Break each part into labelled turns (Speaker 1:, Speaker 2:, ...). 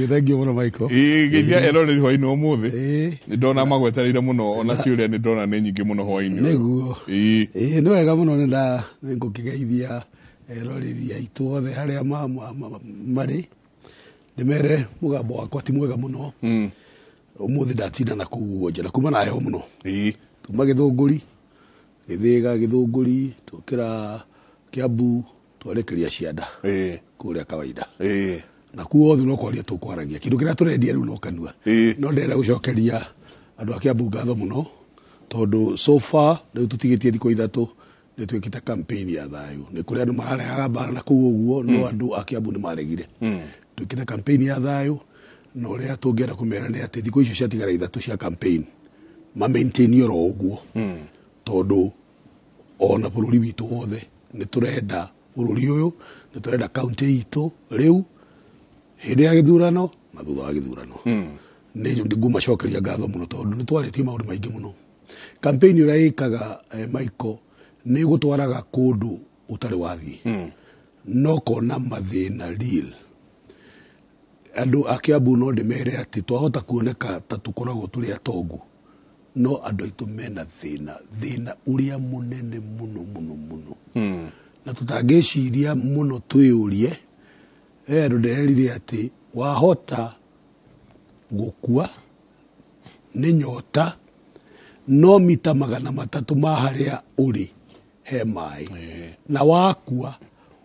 Speaker 1: Thank you muno Michael.
Speaker 2: Geithia eroreri hwaini umuthi. Ndona magwetereire muno ona ciuria ni ndona ni nyingi muno hwaini.
Speaker 1: Niguo. Ni wega muno ni ngukigeithia eroreri aitu othe haria mari. Ndimere mugambo wakwa ti mwega muno. Umuthi ndatinda na kuonja na kuma na heho muno. Tuma Githunguri, Githiga, Githunguri, tukira Kiambu, twarekeria cianda. Kuria kawaida. Na kuothe no kwaria tukwaragia. Kindu kiria turendia riu no kanua. No ndenda gucokeria andu a Kiambu ngatho muno tondu so far riu tutigitie thiko ithatu ni twikite campaign ya thayu. Ni kuria andu mararehaga mbara na kuu uguo no andu a Kiambu ni maregire. Twikite campaign ya thayu no ria tungienda kumera ni ati thiko icio ciatigara ithatu cia campaign ma maintain oro uguo. Tondu ona bururi witu wothe ni turenda bururi uyu ni turenda county itu riu hindi ya githurano na thutha wa githurano. Ni nguma cokeria ngatho muno tondu ni twaritie maundu maingi muno. Campaign ura ikaga Michael ni gutwaraga kundu utari wathi. No kona mathina real. Andu a Kiambu no ndimere ati twahota kuoneka ta tukoragwo turi atongu. No andu aitu mena thina uria munene muno. Na tutangiciria muno twiyurie andu nderire ati wahota gukua ni nyota no mita 300 ma haria uri he mai. Na wakua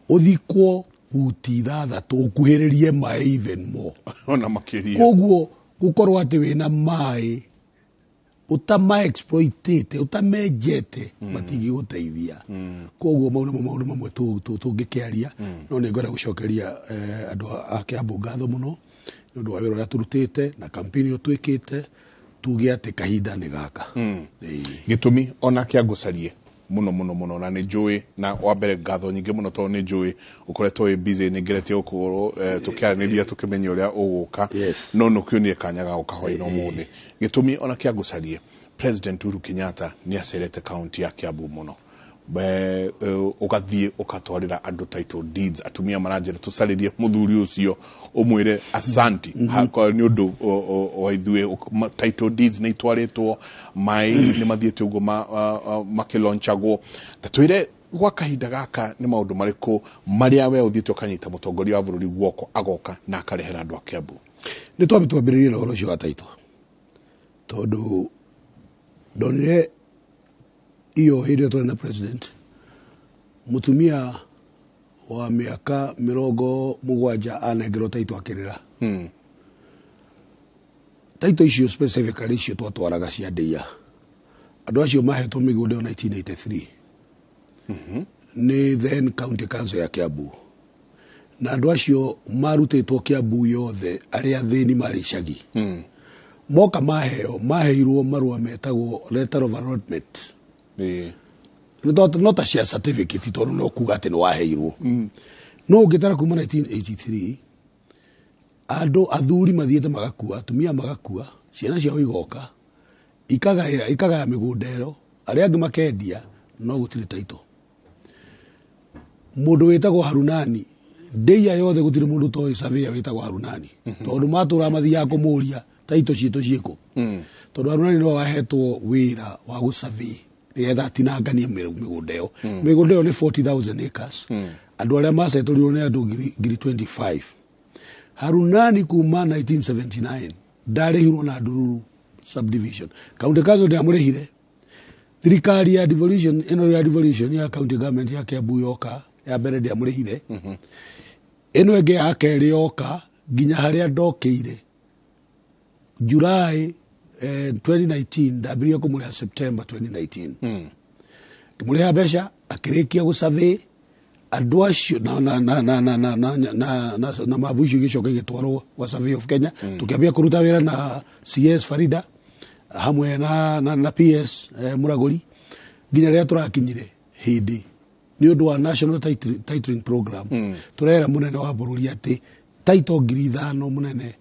Speaker 1: uthikwo buti ithathatu ukuhiririe mai even more.
Speaker 2: Ona makiria.
Speaker 1: Koguo gukorwo ati wina mai utama exploitate utamejete matingi guteithia. Koguo maundu mamwe tungikiaria no ni ngora gucokeria andu a Kiambu ngatho muno ndu wa wira uria turutite na campaign yo twikite tuge ati kahinda ni gaka.
Speaker 2: Gitumi ona kiagucarie muno na ni njui na wambere ngatho nyingi muno to ni njui ukoretwo wi busy ni ngerete ukorwo tukiaraniria tukimenya uria uguka no nukionire kanyaga ukahwaina umuthi. Gitumi ona kiagucarie President Uhuru Kenyatta ni acerete county ya Kiambu muno. Ugathie ukatwarira andu title deeds atumia maranjira tucaririe muthuri ucio umwire asanti hakwa ni undu o ithue title deeds ni itwaritwo mai ni mathiete ugo makilonchagwo tatwire gwa kahinda gaka ni maundu mariku maria we uthiete ukanyita mutongoria wa bururi guoko agoka na akarehera andu a Kiambu.
Speaker 1: Ni twambitwambiririe na oro cio wa title tondu donire iyo hindi tuli na president mutumia wa miaka 70 anengerwo taito akirira. Taito icio specifically icio twatwaraga cia ndeia andu acio mahetwo migunda 1983 ni then county council ya Kiambu na andu acio marutitwo Kiambu yothe aria thini mari icagi. Moka maheirwo marua metagwo letter of allotment. Not a share certificate tondu no kuga ati ni waheirwo. No ungitara kuma 1983 andu athuri mathiete magakua atumia magakua ciana ciao igoka ikagaya migunda ero aria angi makendia no gutire taito. Mundu witagwo Harunani ndeia yothe gutire mundu toi surveyor witagwo Harunani tondu matura mathia kumuria taito ciito ciiko. Tondu Harunani no wahetwo wira wa gusurvey nigetha tinangania migunda eo. Migunda eo ni 40,000 acres. Andu aria masetulirwo ni andu 25,000. Harunani kuma 1979 ndarehirwo na Ndururu subdivision. County council ndiamurehire. Thirikari ya devolution ino ya devolution ya county government ya Kiambu yoka ya mbere ndiamurehire. Ino enge ya keri yoka nginya haria ndokeire July 2019 ndabiria kumuria September 2019. Kimuria besha akirikia gusurvey andu acio na mabuicio gicoka igitwarwo wa survey of Kenya tukiambia kuruta wira na CS Farida hamwe na PS Muraguri nginya ria turakinyire hindi ni undu wa national titling program turera munene wa bururi ati title 5,000 munene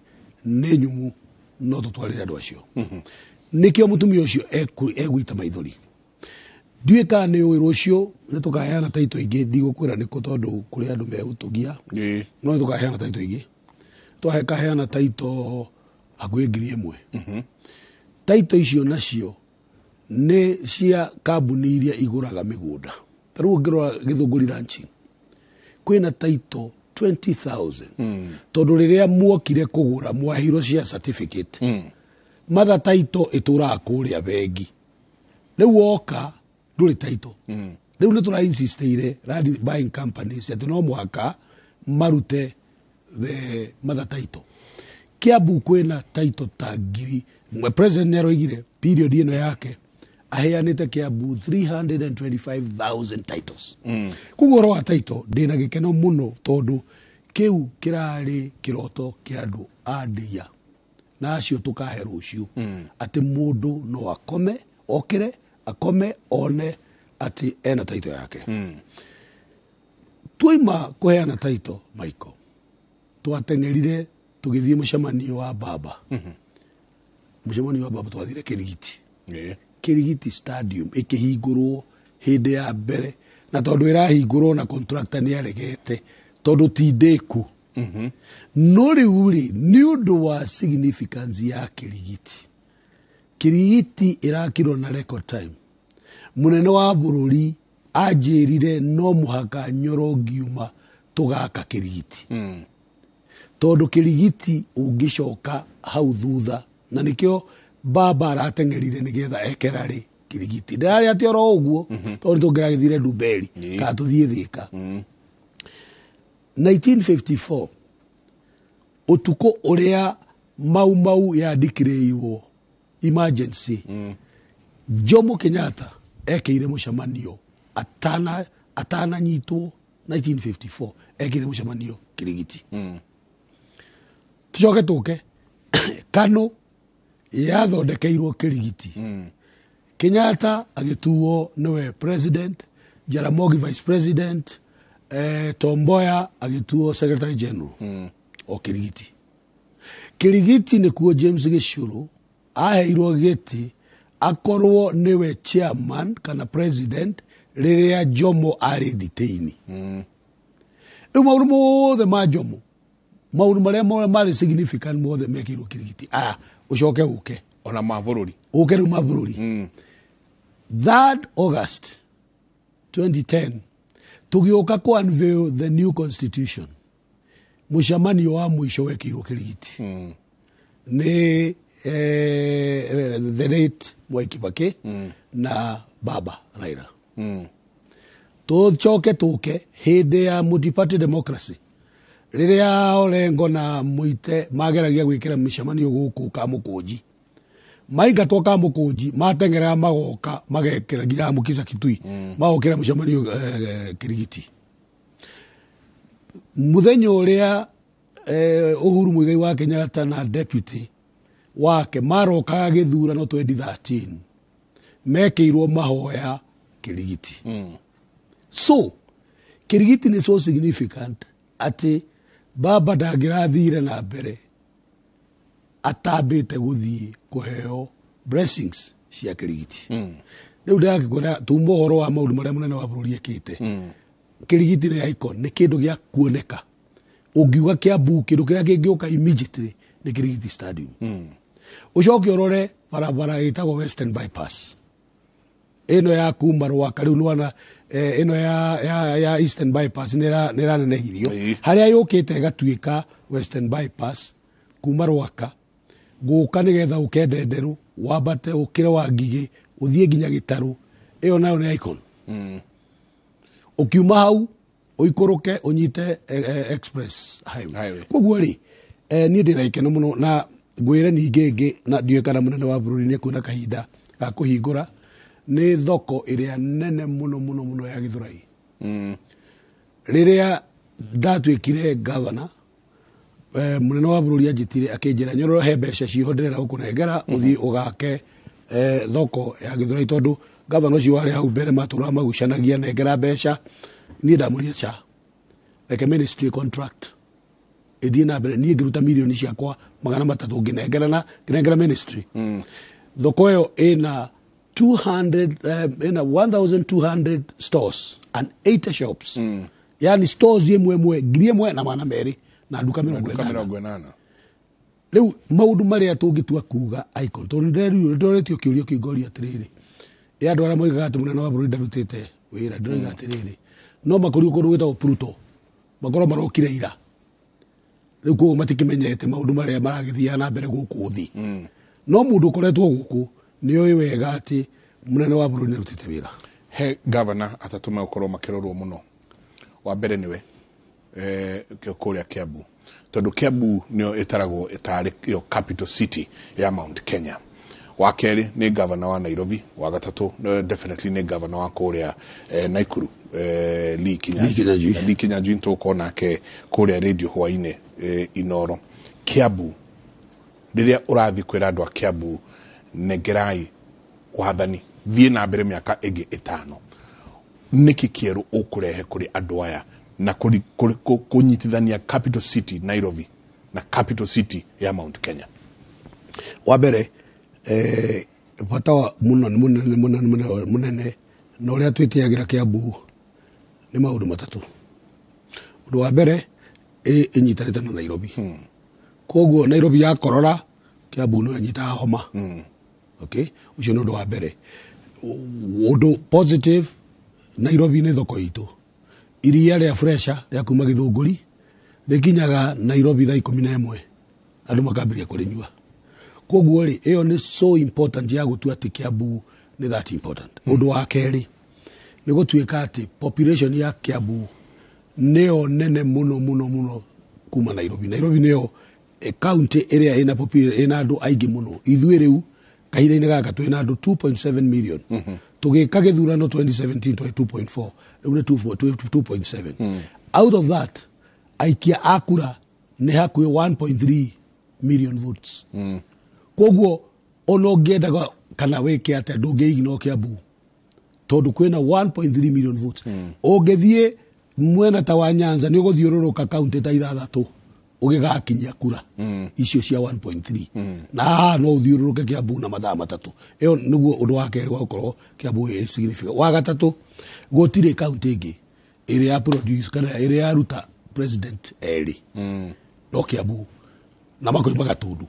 Speaker 1: ni nyumu no tutwarire andu acio. Nikio mutumia ucio egwita maithori Ndiweka nĩ ũĩ rũciũ nĩ tũkaheana taito ingĩ ndigũkwĩra nĩ kũ tondũ kũrĩ andũ megũtũgia no nĩ tũkaheana taito ingĩ twakaheana taito hakuhĩ 1,000 taito icio nacio nĩ cia kambuni iria igũraga mĩgũnda ta rĩu ũngĩrora Gĩthũngũri ranching kwĩna taito 20,000 tondũ rĩrĩa muokire kũgũra mwaheirwo cia certificate matha taito ĩtũraga kũrĩa bengi rĩu woka ndũrĩ taito rĩu nĩ tũra insistĩire land buying companies atĩ no mũhaka marute the mother taito Kiambu kwĩna taito ta ngiri president nĩaroigire period ĩno yake aheanĩte Kiambu 325,000 titles kuguo ũhoro wa taito ndĩna gĩkeno mũno tondũ kĩu kĩrarĩ kĩroto kĩa andũ a ndia na acio tũkahe rũciũ atĩ mũndũ no akome okĩre akome one ati ena taito yake tuima kũheana taito Michael twateng'erire tũgĩthiĩ mũcemanio wa baba mũcemanio wa baba twathire Kĩrigiti Kĩrigiti stadium ĩkĩhingũrwo hĩndĩ ya mbere na tondũ ĩrahingũrwo na contractor nĩaregete tondũ ti ndĩku no rĩu rĩ nĩ ũndũ wa significance ya Kĩrigiti Kĩrigiti ĩrakirwo na record time munene wa bũrũri anjĩrire no mũhaka Nyoro ngiuma tũgaka Kĩrigiti tondũ Kĩrigiti ũngĩcoka hau thutha na nĩkĩo baba arateng'erire nĩgetha ekerarĩ Kĩrigiti ndarĩ atĩ oro ũguo tondũ tũngĩragĩthire Ndumberi kana tũthiĩ Thĩka 1954 ũtukũ ũrĩa mau yandĩkĩrĩirwo emergency Jomo Kenyatta ekĩire mũcemanio atananyitwo 1954 ekĩire mũcemanio Kĩrigiti tucoke tũke Kano yathondekeirwo Kĩrigiti Kenyatta agĩtuo nĩwe president Jaramogi vice president Tom Mboya agĩtuo secretary general o Kĩrigiti Kĩrigiti nĩkuo James Gĩcũrũ aheirwo gĩtĩ akorwo niwe chairman kana president rĩrĩa Jomo arĩ detainee rĩu maũndũ mothe ma Jomo maũndũ marĩa marĩ significant mothe mekĩirwo Kĩrigiti ũcoke ũke
Speaker 2: ona mabũrũri
Speaker 1: ũke rĩu mabũrũri 3rd August 2010 tũgĩũka ku unveil the new constitution mũcemanio wa mũico wekĩirwo Kĩrigiti nĩ the late Mwai Kibaki na baba Raila tũcoke tũke hĩndĩ ya multi-party democracy rĩrĩa Orengo na Mũite mageragia gwĩkĩra mĩcemanio gũkũ Kamũkũnji maingatwo Kamũkũnji mateng'eraga magoka magekĩra nginya Mũkisa Kitui magokĩra mũcemanio Kĩrigiti mũthenya ũrĩa Uhuru Muigai wa Kenyatta na deputy wake marokaga gĩthurano 2013 mekĩirwo mahoya Kĩrigiti so Kĩrigiti nĩ so significant atĩ baba ndangĩrathire na mbere atambĩte gũthiĩ kũheo blessings cia Kĩrigiti rĩu ndĩrakĩkwĩra tuma ũhoro wa maũndũ marĩa mũnene wa bũrũri ekĩte Kĩrigiti nĩ icon nĩ kĩndũ gĩa kuoneka ũngiuga Kiambu kĩndũ kĩrĩa kĩngĩũka immediately nĩ Kĩrigiti stadium ucoke ũrore barabara ĩtagwo Western bypass ĩno ya kuma Rwaka rĩu nĩwana ĩno ya Eastern bypass nĩranenehirio harĩa yũkĩte ĩgatuĩka Western bypass kuma Rwaka gũka nĩgetha ũkende Nderũ wambate ũkĩre Wangigĩ ũthiĩ nginya Gĩtarũ ĩyo nayo nĩ icon ũkiuma hau ũikũrũke ũnyite express highway koguo rĩ niĩ ndĩna ikeno mũno na ngwĩre ningĩ na ndiũĩ kana mũnene wa bũrũri nĩekuona kahinda ga kũhingũra nĩ thoko ĩrĩa nene mũno ya Gĩthũrai rĩrĩa ndatuĩkire Ngabana mũnene wa bũrũri anjĩtire akĩnjĩra Nyoro he mbeca ciho ndĩrenda gũkũnengera ũthiĩ ũgake thoko ya Gĩthũrai tondũ Ngabana ũcio warĩ hau mbere matũraga magucanagia nengera mbeca niĩ ndamũria cha reke ministry contract ĩthiĩ na mbere niĩ ngĩruta mirioni ciakwa 300 ngĩnengera ministry thoko ĩyo ĩna 1,200 stores and 80 shops. Yani stores yemwe ngiri ĩmwe na mana merĩ na nduka 80. Rĩu maũndũ marĩa tũngĩtua kuga icon tondũ ndoretio kĩũrio kĩngoria atĩrĩrĩ andũ arĩa moigaga atĩ mũnene wa bũrũri ndarutĩte wĩra ndĩroiga atĩrĩrĩ no makũria kũndũ gwĩtagwo Pluto makorwo marokire ira rĩu koguo matikĩmenyete maũndũ marĩa maragĩthiaga na mbere gũkũ thĩ no mũndũ ũkoretwo gũkũ nĩoĩ wega atĩ mũnene wa bũrũri nĩarutĩte wĩra.
Speaker 2: He gavana atatũ megũkorwo makĩrorwo mũno wa mbere nĩwe kũrĩa Kiambu tondũ Kiambu nĩyo ĩtaragwo ĩtarĩ yo capital city ya Mount Kenya. Wa kerĩ nĩ gavana wa Nairobi, wa gatatũ definitely nĩ gavana wa kũrĩa Naikuru Lee Kinyanjui tũkorwo nake kũrĩa radio hwainĩ Inoro. Kiambu rĩrĩa ũrathi kwĩra andũ a Kiambu nengerai wathani thiĩ na mbere mĩaka ĩngĩ 5 nĩkĩ kĩerũ ũkũrehe kũrĩ andũ aya na kũnyitithania capital city Nairobi na capital city ya Mount Kenya.
Speaker 1: Wa mbere bata munene na ũrĩa twĩtĩagĩra Kiambu nĩ maũndũ matatũ. Ũndũ wa mbere ĩnyitanĩte na Nairobi. Koguo Nairobi ya korora Kiambu no anyitaga homa. Okay, ucio nĩ ũndũ wa mbere. Ũndũ positive Nairobi nĩ thoko itũ. Iria rĩa fresha rĩa kuma Gĩthũngũri rĩkinyaga Nairobi thaa 11 andũ makambĩrĩria kũrĩnyua. Koguo rĩ ĩyo nĩ so important ya gũtua atĩ Kiambu nĩ that important. Ũndũ wa kerĩ nĩ gũtuĩka atĩ population ya Kiambu nĩyo nene mũno kuma Nairobi. Nairobi nĩyo county ĩrĩa ĩna population ĩna andũ aingĩ mũno. Ithuĩ rĩu kahinda-inĩ gaka twĩna andũ 2.7 million. Tũgĩka gĩthurano 2017 2.4 rĩu nĩ 2.7. Out of that aikia akura nĩ hakuhĩ 1.3 million votes. Koguo ona ũngĩendaga kana wĩke atĩa ndũngĩignore Kiambu tondũ kwĩna 1.3 million votes. Ũngĩthiĩ mwena ta wa Nyanza nĩ ũgũthiũrũrũka kaunti ta 6 ũgĩgakinyia kura icio cia 1.3 na no ũthiũrũrũke Kiambu na mathaa 3. Ĩyo nĩguo ũndũ wa kerĩ wa gũkorwo Kiambu ĩ significant. Wa gatatũ gũtirĩ kaunti ĩngĩ ĩrĩa produce kana ĩrĩa yaruta president erĩ no Kiambu na makoima Gatundu.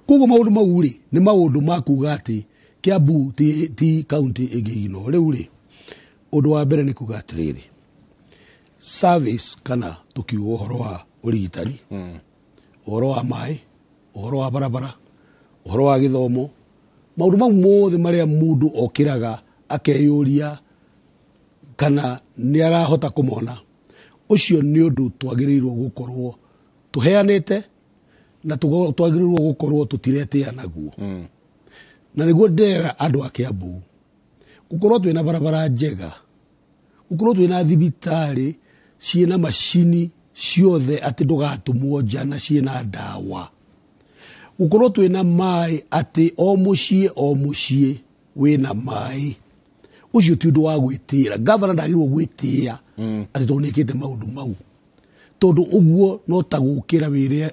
Speaker 1: Koguo maũndũ mau rĩ nĩ maũndũ ma kuga atĩ Kiambu ti kaunti ĩngĩigino. Rĩu rĩ ũndũ wa mbere nĩ kuga atĩrĩrĩ service kana tukiuga ũhoro wa ũrigitani, ũhoro wa maĩ, ũhoro wa barabara, ũhoro wa gĩthomo, maũndũ mau mothe marĩa mũndũ okĩraga akeyũria kana nĩ arahota kũmona, ũcio nĩ ũndũ twagĩrĩirwo gũkorwo tũheanĩte na twagĩrĩirwo gũkorwo tũtiretĩa naguo. Na nĩguo ndera andũ a Kiambu gũkorwo twĩna barabara njega, gũkorwo twĩna thibitarĩ ciĩna macini ciothe atĩ ndũgatũmwo nja na ciĩna ndawa, gũkorwo twĩna maĩ atĩ o mũciĩ wĩna maĩ. Ũcio ti ũndũ wa gwĩtĩĩra. Gavana ndagĩrĩirwo gwĩtĩĩa atĩ tondũ nĩkĩte maũndũ mau, tondũ ũguo no ta gũkĩra wĩre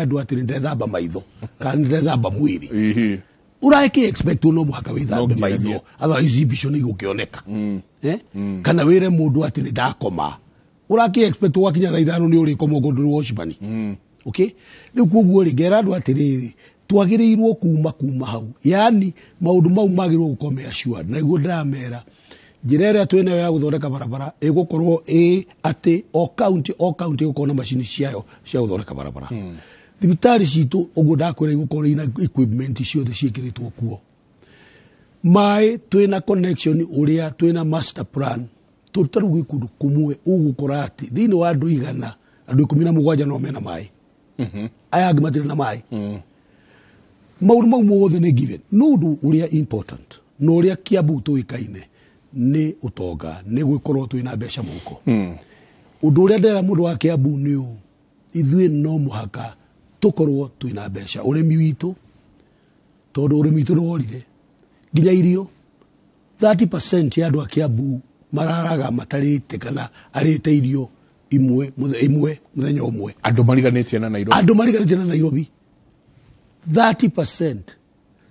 Speaker 1: andũ atĩ nĩndethamba maitho kana nĩndethamba mwĩrĩ. Ũrakĩ expect no mũhaka wĩthambe maitho otherwise exhibition igũkĩoneka. Kana wĩre mũndũ atĩ nĩndakoma ũrakĩ expect wakinya thaa 5 nĩ ũrĩkoma ũgũndũrwo washbani. Okay, rĩu koguo rĩ ngera andũ atĩrĩrĩ twagĩrĩirwo kuma hau, yani maũndũ mau magĩrĩirwo gũkorwo me assured. Na nĩguo ndĩramera njĩra ĩrĩa twĩnayo ya gũthondeka barabara ĩgũkorwo atĩ o county gũkorwo na macini ciayo cia gũthondeka barabara. Thibitarĩ citũ ũguo ndakwĩra igũkorwo ina equipment ciothe ciĩkĩrĩtwo kuo. Maĩ twĩna connection ũrĩa twĩna master plan tũtarugũ kũndũ kũmwe ũgũkora atĩ thĩinĩ wa andũ 100 andũ 17 no mena maĩ. Aya angĩ matirĩ na maĩ. Maũndũ mau mothe nĩ given. No ũndũ ũrĩa important no ũrĩa Kiambu tũĩkaine nĩ ũtonga, nĩ gũkorwo twĩna mbeca mũhuko. Ũndũ ũrĩa ndera mũndũ wa Kiambu nĩ ũũ, ithuĩ no mũhaka tũkorwo twĩna mbeca. Ũrĩmi witũ tondũ ũrĩmi witũ nĩ worire nginya irio 30% ya andũ a Kiambu mararaga matarĩte kana arĩte irio imwe mũthenya ũmwe.
Speaker 2: Andũ mariganĩtie na Nairobi 30%.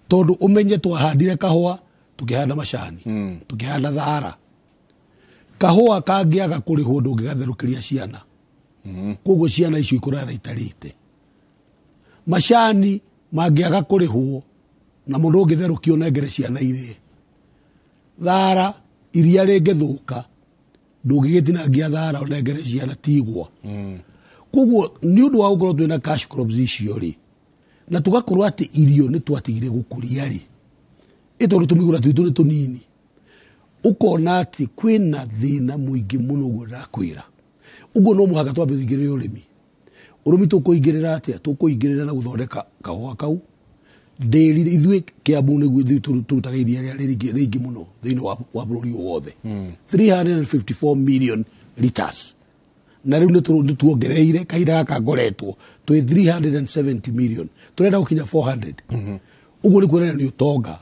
Speaker 2: Tondũ ũmenye twahandire kahũa
Speaker 1: tukihanda macani tukihanda thara kahua kangiaga kuri hundu ngigatherukiria ciana koguo ciana icio ikurara itarite macani mangiaga kurihwo na mundu ngitherukio nengere ciana irie thara iria ringithuka ndungigitinangia thara onengere ciana tigwa koguo ni undu wa gukorwo twina cash crops icio ri na tugakorwo ati irio ni twatigire gukuria ri ito tumigura twitu ni tunini ukona ati kwina thina muingi muno guo ndakwira uguo no muhaka twambithigire urimi tukuingirira atia tukuingirira na guthondeka kahua kau nderi ithui Kiambu ni gwi turutaga iria ria ringi muno thiini wa bururi wothe 354 million liters na riu ni tuongereire kahinda gaka ngoretwo twi 370 million turenda gukinya 400 uguo ni kuonania ni utonga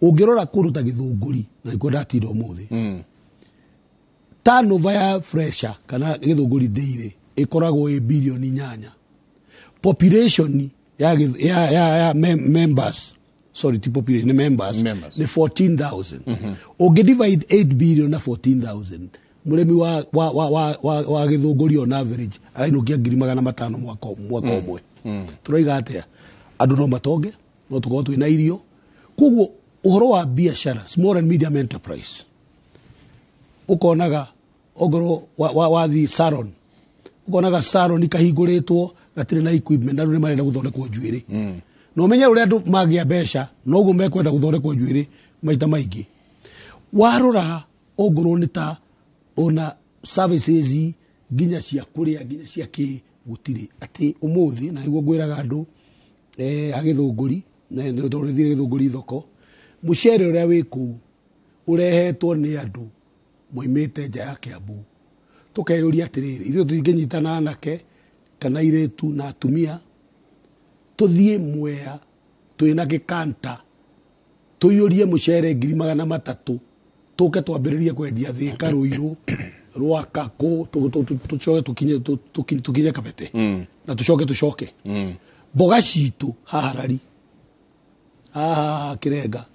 Speaker 1: ungirora kuruta githunguri na iko ndatinda umuthi turnover ya fresher kana githunguri daily ikoragwo e billion 8 population ya members sorry ti population ni members ni 14,000 ungi divide 8 billion na 14,000 muremi wa githunguri on average arainukia 500,000 mwaka umwe turaiga atia andu no matonge no tukorwo twina irio koguo uhoro wa biashara small and medium enterprise ukonaga ogoro wa the salon ukonaga salon ikahinguritwo gatire na equipment na ndu marenda guthondekwo njuiri no menye uri andu magia besha no guo mekwenda guthondekwo njuiri maita maingi warora ogoro ni ta ona services ginya cia kuria ginya cia ki gutiri ati umuthi na niguo ngwiraga andu agithunguri na ndu thire githunguri thoko mucere uria wiku urehetwo ni andu moimite nja ya Kiambu tukeyuria atiriri ithu tutinginyitana anake kana iretu na atumia tuthie Mwea twina gikanta tuyurie mucere 300,000 tuke twambiririe kwendia Thika Ruiru Rwaka ku tucoke tukinye Kabete na tucoke mboga citu harari Kirenga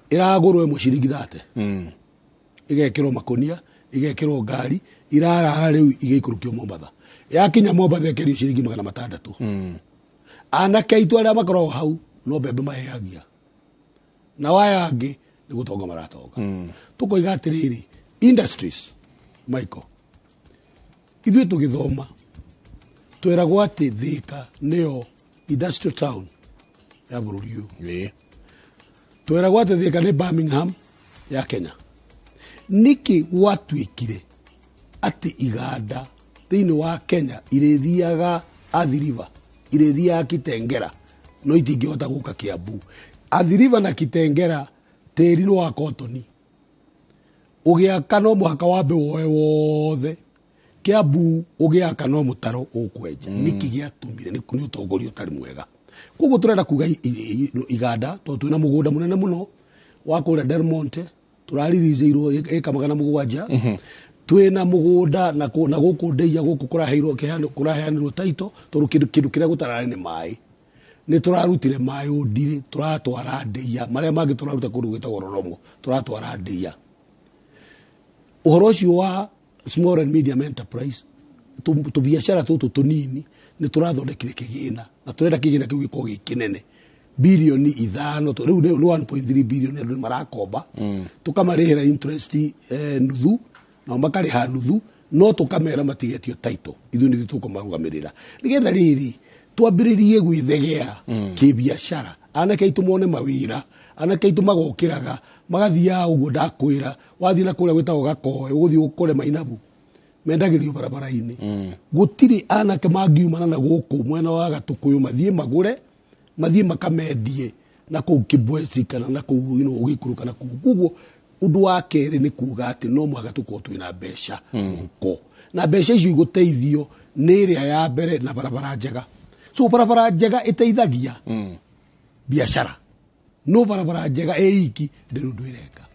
Speaker 1: iragurwe mushiringi 30 igekirwo makonia igekirwo ngari irara riu igeikurukio Mombatha yakinya Mombatha ekerio shiringi 600 anake itu aria makorwo hau no bebe maheagia na wayangi ni gutonga maratonga tukoiga atiriri industries Michael ithui tugithoma twiragwo ati Thika nio industrial town ya bururi uyu twiragwo ati Thika ni Birmingham ya Kenya niki watwikire ati iganda thiini wa Kenya irithiaga Athi River irithiaga Kitengera no itingihota guka Kiambu Athi River na Kitengera tiri no wa cotton ugiaka no muhaka wambe woe wothe Kiambu ugiaka no mutaro ukwenja niki giatumire ni utongoria utari mwega koguo turenda kuga iganda to twina mugunda munene muno wa kuria Delmonte turaririzeirwo eka 700 twina mugunda na guku ndeia guku kuraheanirwo taito toru kindu kiria gutarari ni mai ni turarutire mai udiri turatwara ndeia maria mangi turaruta kundu gwitagwo Roromo turatwara ndeia uhoro ucio wa small and medium enterprise tu biashara tutu tunini ni turathondekire kigina na turenda kigina kiu gikorwo gikinene bilioni 5 riu ni 1.3 bilioni andu marakomba tukamarihira interest nuthu na makariha nuthu no tukamera matigetio taito ithu ni tukumarugamirira nigetha riri twambiririe gwithegea kibiashara anake itumone mawira anake itumagokiraga magathia uguo ndakwira wathina kuria gwitagwo Gakoe uguthi ukore Mainabu mendagirio barabara-ini gutiri anake mangiumana na guku mwena wa Gatukuyu mathie magure mathie makamendie na ku Kibwezi kana na ku ugikuru kana kuguo undu wa keri ni kuga ati no mwaga tuko twina besha ko na besha icio iguteithio ni iria ya mbere na barabara njega so barabara njega iteithagia biashara no barabara njega eiki ndirundu ireka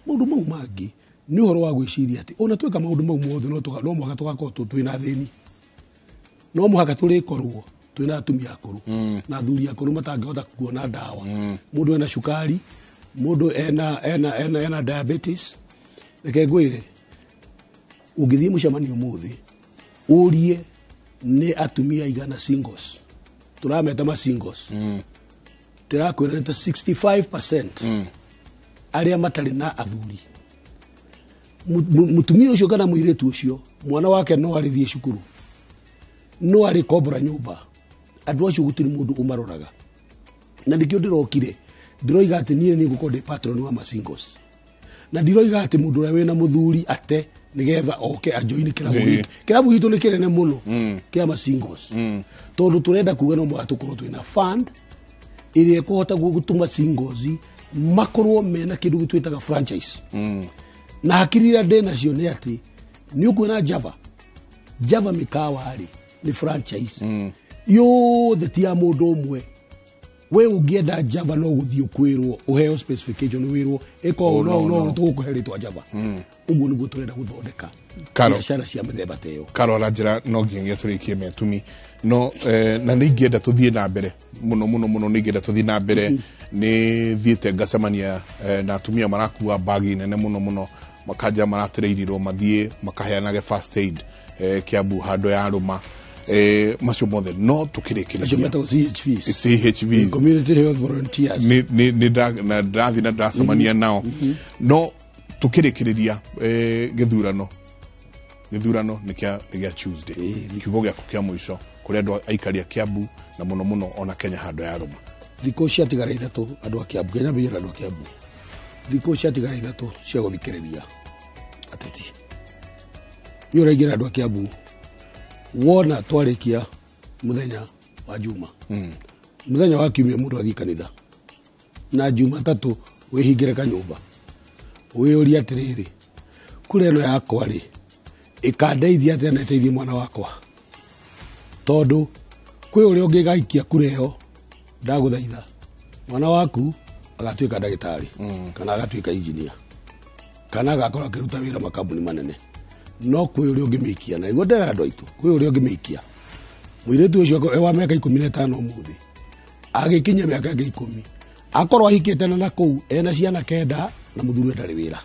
Speaker 1: mundu mau mangi ni uhoro wa gwiciria ati ona tweka maundu mau mothe no mwaga tugakorwo twina thini no mwaga turikorwo twina atumia akuru na athuri akuru matangihota kuona ndawa mundu ena shukari mundu ena diabetes reke ngwire ungithie mucemanio muthi urie ni atumia igana singles turameta ma singles tirakwira nta 65% aria matari na athuri mutumia ucio kana muiretu ucio mwana wake no arithie cukuru no ari kobra nyumba andu acio gutiri mundu umaroraga na ndikio ndirokire ndiroiga ati nie ni gukonde patron wa singles na ndiroiga ati mundu ria wena muthuri ate nigetha oke ajoini kilabu gitu ni kirene muno kia singles tondu turenda kuga no mwatukorwo twina fund iria kuhota gutuma singles makorwo mena kindu gitwitaga franchise na hakirira ndena cio ni ati ni ukwina Java mikawa ari ni franchise yo tia mundu umwe we ungienda Java no guthio kwirwo uheo specification wirwo eko no tukuheritwa Java uguo niguo turenda guthondeka biashara cia mithemba teyo
Speaker 2: karora njira no nginya turikie metumi no na ningienda tuthie na mbere muno ningienda tuthie na mbere ni thiete ngacemania na atumia marakuwa bagi nene muno makaja maratireirirwo mathie makaheanage first aid Kiambu hando ya Ruma macio mothe no tukirikiria CHVs
Speaker 1: community health volunteers
Speaker 2: ni ndathi na ndasamania nao no tukirikiria githurano ni kia Tuesday kiugo gya kukia mwisho kuri andu aikaria Kiambu na muno ona Kenya hando ya Ruma
Speaker 1: thiko cia tigara ithatu andu a Kiambu Kenya bira andu a Kiambu thiko cia tigara ithatu cia guthikiriria ateti yura igira andu a Kiambu wona twarikia muthenya wa juma muthenya wa kiumia mundu athi kanitha na juma tatu wihingire kanyumba wiyuria atiriri kure no yakwa ri ikandeithia atia na iteithie mwana wakwa tondu kwi uri ungigaikia kureyo ndaguthaitha mwana waku agatuika ndagitari kana agatuika engineer kana agakora kiruta wira makambuni manene no kwi uri ungimikia na igondera andu aitu kwi uri ungimikia muiretu ucio wa miaka 15 muthi agikinya miaka 10 akorwo ahikite na kuu ena ciana kenda na muthuri ndari wira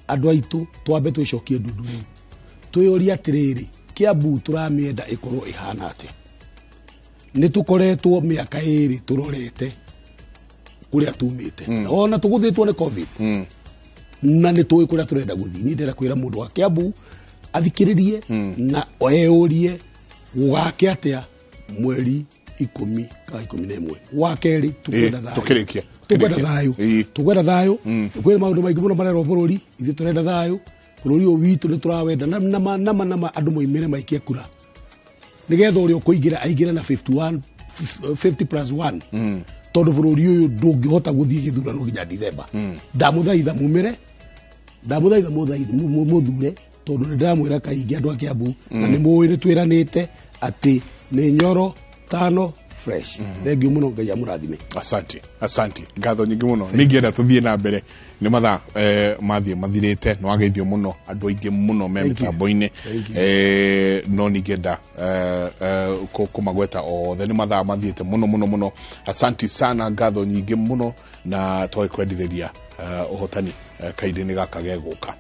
Speaker 1: andu aitu twambe twicokie ndundu twiyuria atiriri Kiambu turamienda ikorwo ihana atia ni tukoretwo miaka 2 turorete kuria tumite ona tuguthitwo ni covid na ni tuwe kuria turenda guthi ni ndera kwira mundu wa Kiambu athikiririe na oyeurie gugake atia mweri 10 ka 11 wakeri tukwenda thayo tukwenda thayo tukwenda maundu maingi muno marero bururi ithi turenda thayo bururi o witu ni turawenda na andu moimire maikia kura nigetha uri ukuingira aingira na 50+1 tondu bururi uyu ndungihota guthie githurano nginya December ndamuthaitha mumire ndamuthaitha muthure tondu ndamwira kaingi andu a Kiambu na ni muiri twiranite ati ni Nyoro tano fresh thengiu muno ngai amurathime
Speaker 2: asante ngatho nyingi muno ningienda tuthie na mbere ni matha mathirite no ageithio muno andu aingi muno me mitambo-ini no ningienda kumagweta othe ni matha mathiite muno asante sana ngatho nyingi muno na twakwendithiria uhotani kaidini gaka geguka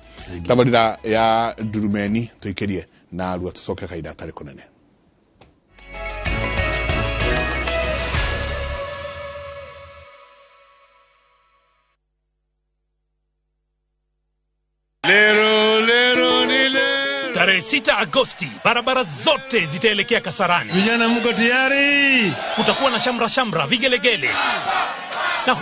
Speaker 2: tabarira ya Ndurumeni tuikirie na rua tucoke kaida tari kunene
Speaker 3: Tarehe 6 Agosti barabara zote zitaelekea Kasarani.
Speaker 4: Vijana mko tayari?
Speaker 3: Kutakuwa na shamra vigelegele.